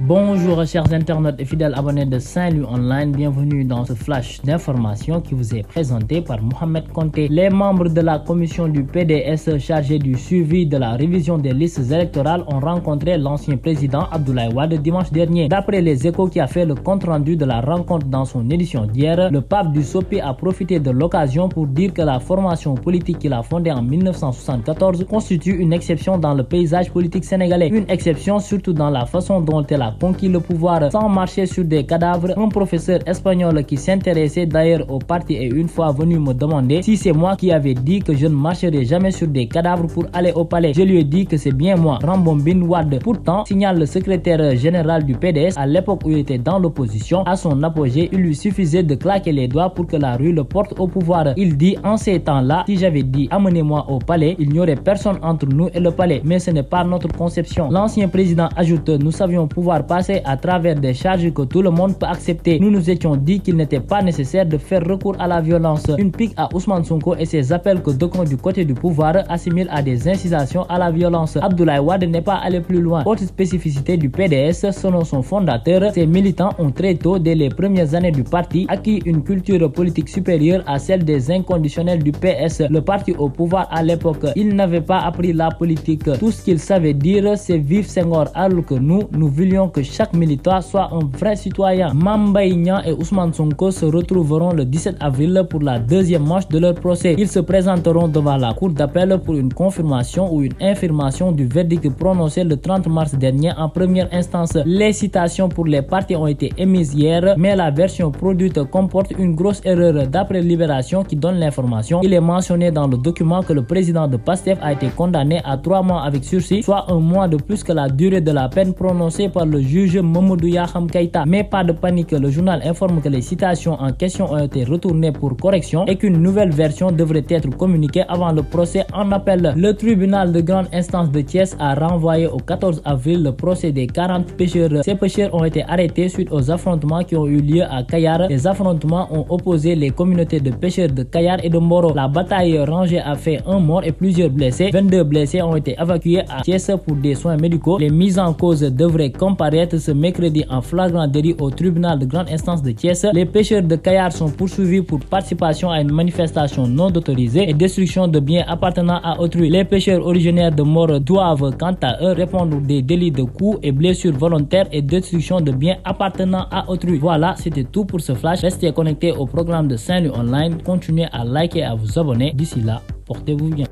Bonjour chers internautes et fidèles abonnés de Saint-Louis Online, bienvenue dans ce flash d'information qui vous est présenté par Mohamed Konté. Les membres de la commission du PDS chargés du suivi de la révision des listes électorales ont rencontré l'ancien président Abdoulaye Wade dimanche dernier. D'après les Échos qui a fait le compte-rendu de la rencontre dans son édition d'hier, le pape du Sopi a profité de l'occasion pour dire que la formation politique qu'il a fondée en 1974 constitue une exception dans le paysage politique sénégalais. Une exception surtout dans la façon dont elle a conquis le pouvoir sans marcher sur des cadavres. Un professeur espagnol qui s'intéressait d'ailleurs au parti est une fois venu me demander si c'est moi qui avais dit que je ne marcherai jamais sur des cadavres pour aller au palais. Je lui ai dit que c'est bien moi, Rambombine Wade. Pourtant, signale le secrétaire général du PDS, à l'époque où il était dans l'opposition, à son apogée, il lui suffisait de claquer les doigts pour que la rue le porte au pouvoir. Il dit en ces temps-là, si j'avais dit amenez-moi au palais, il n'y aurait personne entre nous et le palais. Mais ce n'est pas notre conception. L'ancien président ajoute, nous savions pouvoir passer à travers des charges que tout le monde peut accepter. Nous nous étions dit qu'il n'était pas nécessaire de faire recours à la violence. Une pique à Ousmane Sonko et ses appels que d'aucuns du côté du pouvoir assimilent à des incitations à la violence. Abdoulaye Wade n'est pas allé plus loin. Autre spécificité du PDS, selon son fondateur, ses militants ont très tôt, dès les premières années du parti, acquis une culture politique supérieure à celle des inconditionnels du PS, le parti au pouvoir à l'époque. Ils n'avaient pas appris la politique. Tout ce qu'ils savaient dire, c'est vive Senghor, alors que nous voulions que chaque militant soit un vrai citoyen. Mame Mbaye Niang et Ousmane Sonko se retrouveront le 17 avril pour la deuxième manche de leur procès. Ils se présenteront devant la cour d'appel pour une confirmation ou une infirmation du verdict prononcé le 30 mars dernier en première instance. Les citations pour les parties ont été émises hier, mais la version produite comporte une grosse erreur. D'après Libération qui donne l'information, il est mentionné dans le document que le président de PASTEF a été condamné à 3 mois avec sursis, soit un mois de plus que la durée de la peine prononcée par le juge Mamadou Yakham Keïta. Mais pas de panique, le journal informe que les citations en question ont été retournées pour correction et qu'une nouvelle version devrait être communiquée avant le procès en appel. Le tribunal de grande instance de Thiès a renvoyé au 14 avril le procès des 40 pêcheurs. Ces pêcheurs ont été arrêtés suite aux affrontements qui ont eu lieu à Kayar. Les affrontements ont opposé les communautés de pêcheurs de Kayar et de Mboro. La bataille rangée a fait un mort et plusieurs blessés. 22 blessés ont été évacués à Thiès pour des soins médicaux. Les mises en cause devraient comparaître ce mercredi en flagrant délit au tribunal de grande instance de Thiès. Les pêcheurs de Kayar sont poursuivis pour participation à une manifestation non autorisée et destruction de biens appartenant à autrui. Les pêcheurs originaires de Mboro doivent quant à eux répondre des délits de coups et blessures volontaires et destruction de biens appartenant à autrui. Voilà, c'était tout pour ce flash. Restez connectés au programme de Saint-Louis Online. Continuez à liker et à vous abonner. D'ici là, portez-vous bien.